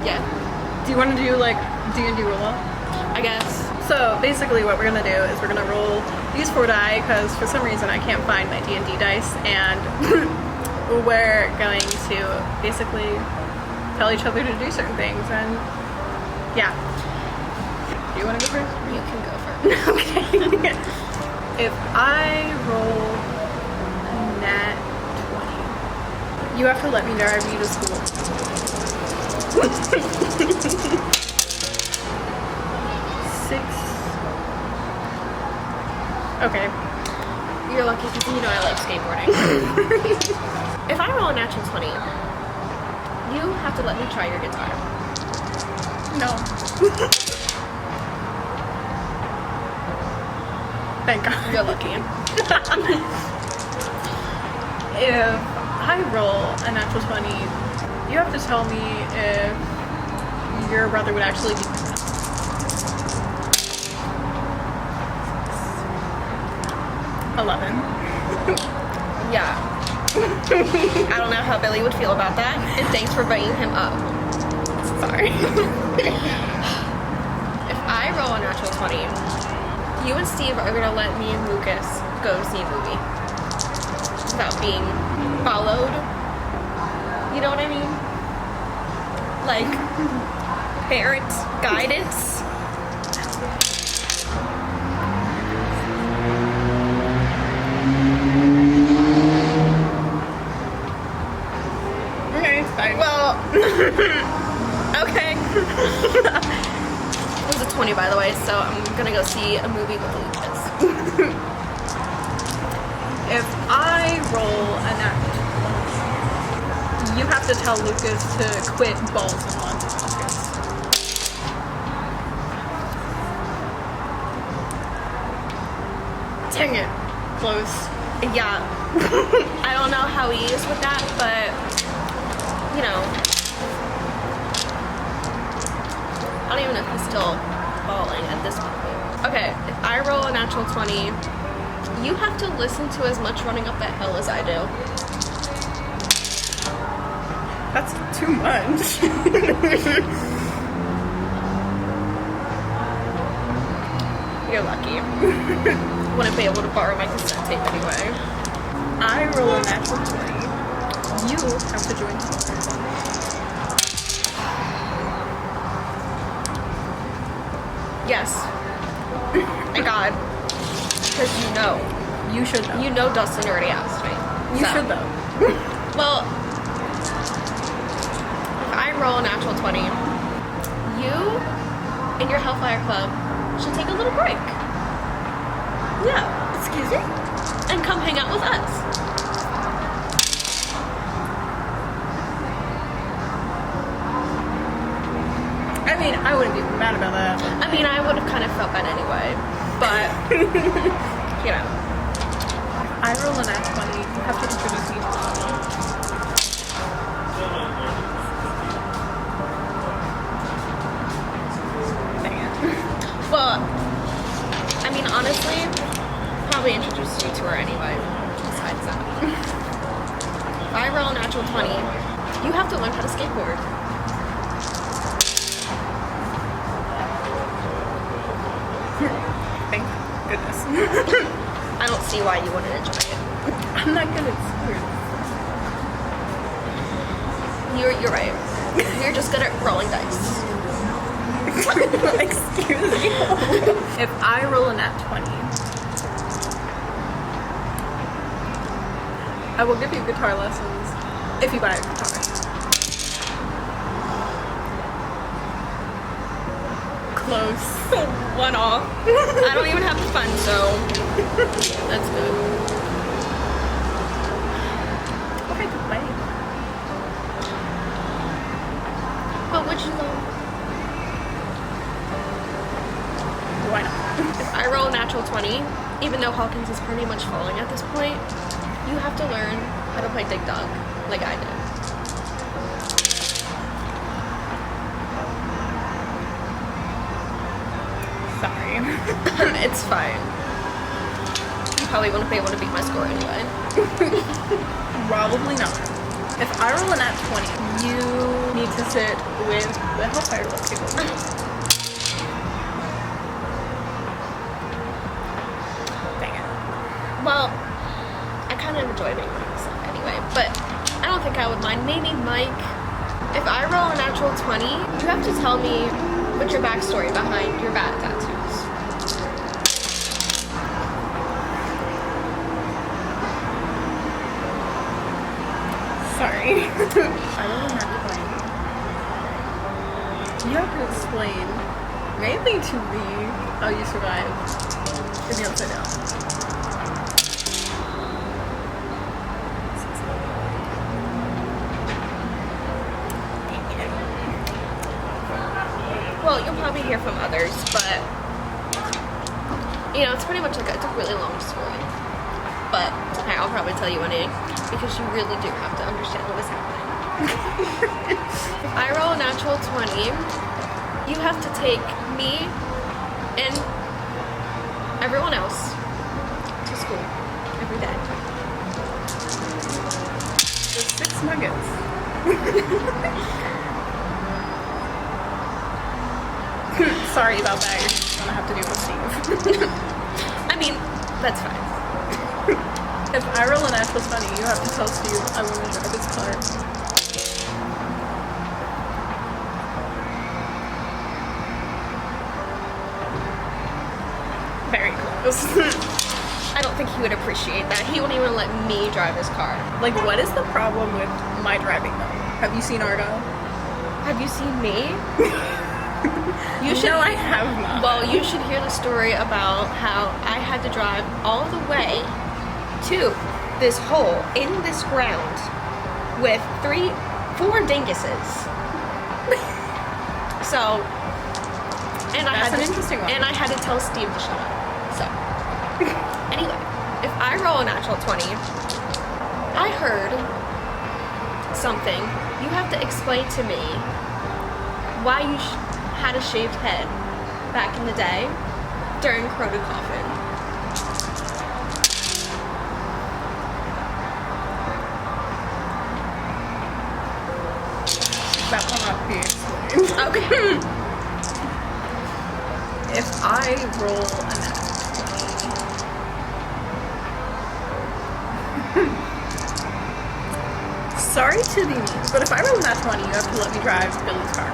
Yeah. Do you want to do like D&D Roll? I guess. So basically what we're going to do is we're going to roll these 4 die because for some reason I can't find my D&D dice, and we're going to basically tell each other to do certain things, and yeah. Do you want to go first? You can go first. Okay. If I roll nat 20, you have to let me drive you to school. 6. Okay. You're lucky because you know I like skateboarding. If I roll a natural 20, you have to let me try your guitar. No. Thank God. You're lucky. If I roll a natural 20, you have to tell me if your brother would actually be 11. Yeah. I don't know how Billy would feel about that, and thanks for bringing him up. Sorry. If I roll a natural 20, you and Steve are gonna let me and Lucas go see a movie without being followed. You know what I mean? Like, parent guidance. Okay, fine. Well, okay. It was a 20, by the way, so I'm gonna go see a movie with Lucas. If I roll a nat 20, you have to tell Lucas to quit balls and launch Lucas. Dang it. Close. Yeah. I don't know how he is with that, but, you know. I don't even know if he's still balling at this point. Okay, if I roll a natural 20, you have to listen to as much running up that hill as I do. That's too much. You're lucky. Wouldn't be able to borrow my cassette tape anyway. I roll a natural 20. You have to join me. Yes. Thank God. Because you know. You should though. You know Dustin already asked me. You So. should though. Well, if I roll a natural 20, you and your Hellfire Club should take a little break. Yeah. Excuse me? And come hang out with us. I mean, I wouldn't be mad about that. I mean, I would have kind of felt that anyway. But, you know. I roll a nat 20. You have to introduce me to people. Dang it. Well, I mean, honestly, probably introduced you to her anyway, besides that. If I roll a natural 20, you have to learn how to skateboard. Thank goodness. I don't see why you wouldn't enjoy it. I'm not good at sports. You're right. You're just good at rolling dice. Excuse me. If I roll a nat 20, I will give you guitar lessons if you buy a guitar. Close. One off. I don't even have fun, so that's good. Okay, goodbye. What would you love? Why not? If I roll a natural 20, even though Hawkins is pretty much falling at this point, you have to learn how to play Dig Dug like I did. Sorry. It's fine. You probably wouldn't be able to beat my score anyway. Probably not. If I roll a nat 20, you need to sit with the Hellfire Club people. Dang it. Well, I kind of enjoy being by myself anyway, but I don't think I would mind. Maybe Mike. If I roll a natural 20, you have to tell me what's your backstory behind your bat tattoos. Sorry. I don't have to explain. You have to explain, mainly to me, how you survived in the Upside Down. Well, you'll probably hear from others, but you know, it's pretty much like it's a really long story. But okay, I'll probably tell you anyway, because you really do have to understand what was happening. If I roll a natural 20, you have to take me and everyone else to school every day. There's 6 nuggets. Sorry about that. You're just gonna have to deal with Steve. I mean, that's fine. If I roll a natural 20, you have to tell Steve I want to drive his car. Very close. I don't think he would appreciate that. He wouldn't even let me drive his car. Like, what is the problem with my driving though? Have you seen Argo? Have you seen me? You should. No, I have not. Well, you should hear the story about how I had to drive all the way to this hole in this ground with 4 dinguses. So, and I That's had an to, interesting one. and I had to tell Steve to shut up. So, anyway, if I roll a natural 20, I heard something. You have to explain to me why you had a shaved head back in the day during Crota Coffin. That will not be explained. Okay. If I roll a nat 20. Sorry to the means, but if I roll a nat 20, you have to let me drive Billy's car.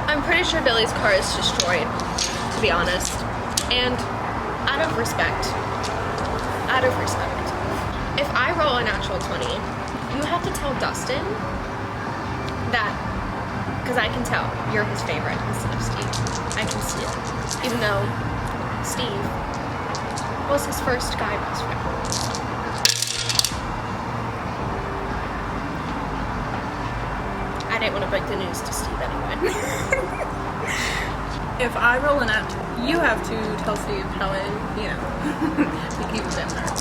I'm pretty sure Billy's car is destroyed, to be honest. And out of respect, if I roll a natural 20, you have to tell Dustin that, because I can tell you're his favorite instead of Steve. I can see it. Even though Steve was his first guy best friend. I didn't want to break the news to Steve anyway. If I roll a nat, you have to tell Steve how it, you know, he keeps him there.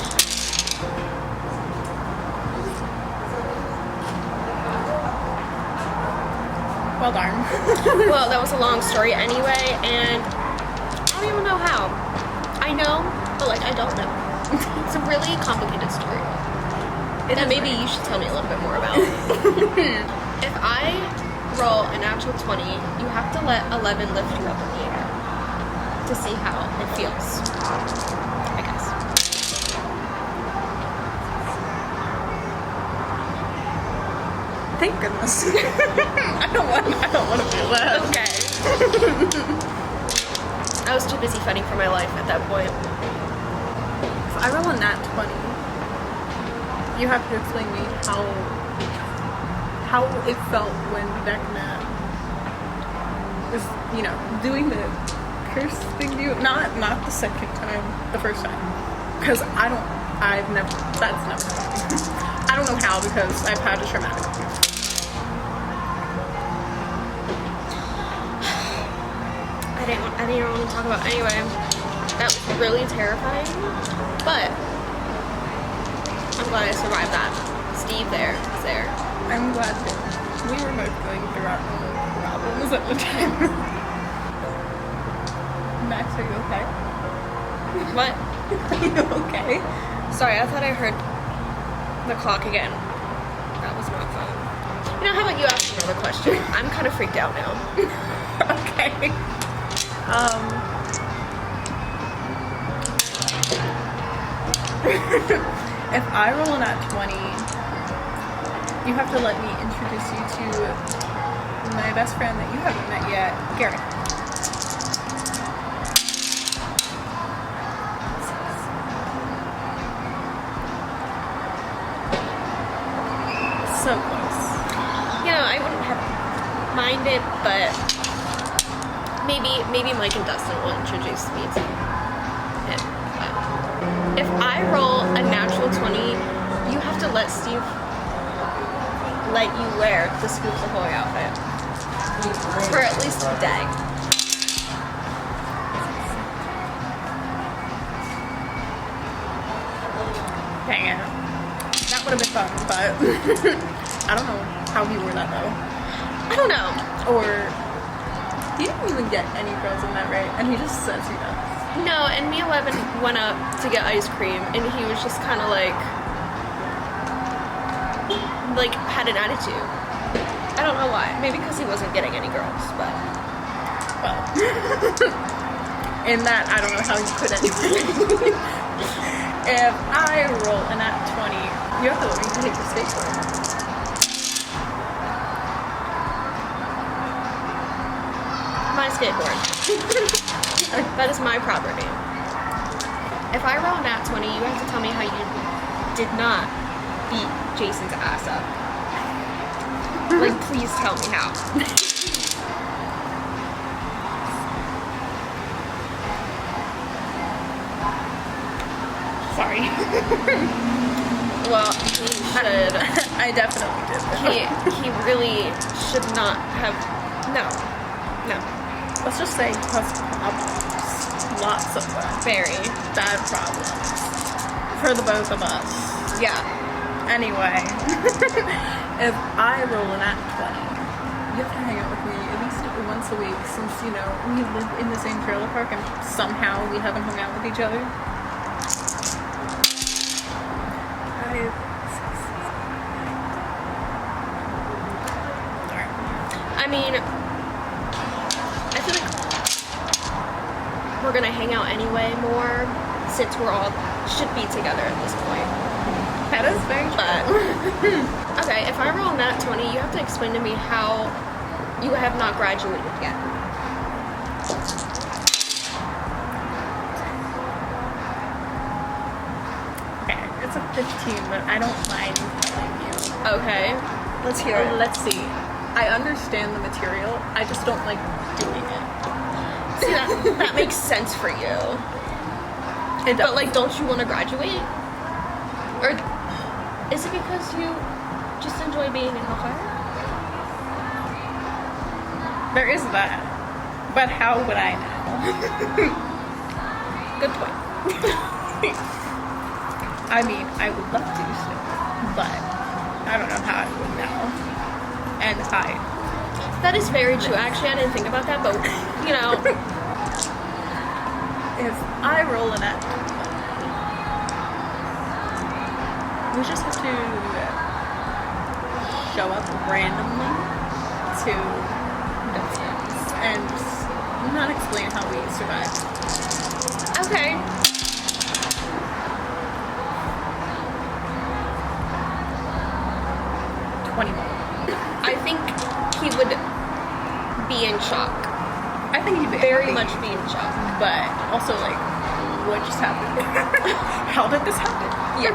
Well darn. Well, that was a long story anyway, and I don't even know how. I know, but like I don't know. It's a really complicated story. That maybe you should tell me a little bit more about. If I roll a natural 20, you have to let 11 lift you up in the air to see how it feels, I guess. Thank goodness. I don't want to feel that. Okay. I was too busy fighting for my life at that point. If I roll a nat 20, you have to explain to me how it felt when Vecna was, you know, doing the curse thing to you. Not the second time, the first time. Because I've never, that's never happened. I don't know how, because I've had a traumatic experience. I didn't want to talk about anyway. That was really terrifying, but I'm glad I survived that. Steve was there. I'm glad that we were both going through our own problems at the time. Max, are you okay? What? Are you okay? Sorry, I thought I heard the clock again. That was not fun. You know, how about you ask another question? I'm kind of freaked out now. Okay. If I roll an at 20, you have to let me introduce you to my best friend that you haven't met yet, Gary. So close. You know, I wouldn't have minded, but maybe Mike and Dustin will introduce me to him. But if I roll a natural 20, you have to let Steve let you wear the Scoop Ahoy outfit for at least a day. Dang it. That would have been fun, but I don't know how he wore that though. I don't know. Or he didn't even get any girls in that, right? And he just says he does. No, and me 11 went up to get ice cream, and he was just kind of like had an attitude. I don't know why. Maybe because he wasn't getting any girls, but Well, in that, I don't know how you could anyway. If I roll an at 20, you have to let me take your skateboard. my skateboard. That is my property. If I roll a nat 20, you have to tell me how you did not beat Jason's ass up. Like, please tell me how. Sorry. Well, he should. I definitely did. He really should not have. No. Let's just say he has problems. Lots of them. Very. Bad problems. For the both of us. Yeah. Anyway, if I roll an at 20, you have to hang out with me at least once a week since, you know, we live in the same trailer park and somehow we haven't hung out with each other. I mean, I feel like we're gonna hang out anyway more since we're all should be together at this point. That is very true. But okay, if I roll a nat 20, you have to explain to me how you have not graduated yet. Okay, it's a 15, but I don't mind telling you. Okay, let's hear it. Let's see. I understand the material. I just don't like doing it. See, that makes sense for you. It does. But like, don't you want to graduate? Or is it because you just enjoy being in Hellfire? There is that. But how would I know? Good point. I mean, I would love to still, but I don't know how I would know. And hi. That is very true. Actually, I didn't think about that, but you know. If I roll an at, we just have to show up randomly to dance and not explain how we survive. Okay. 20 more. I think he would be in shock. I think he'd be Very happy, much be in shock. but also like, what just happened? How did this happen? Yeah.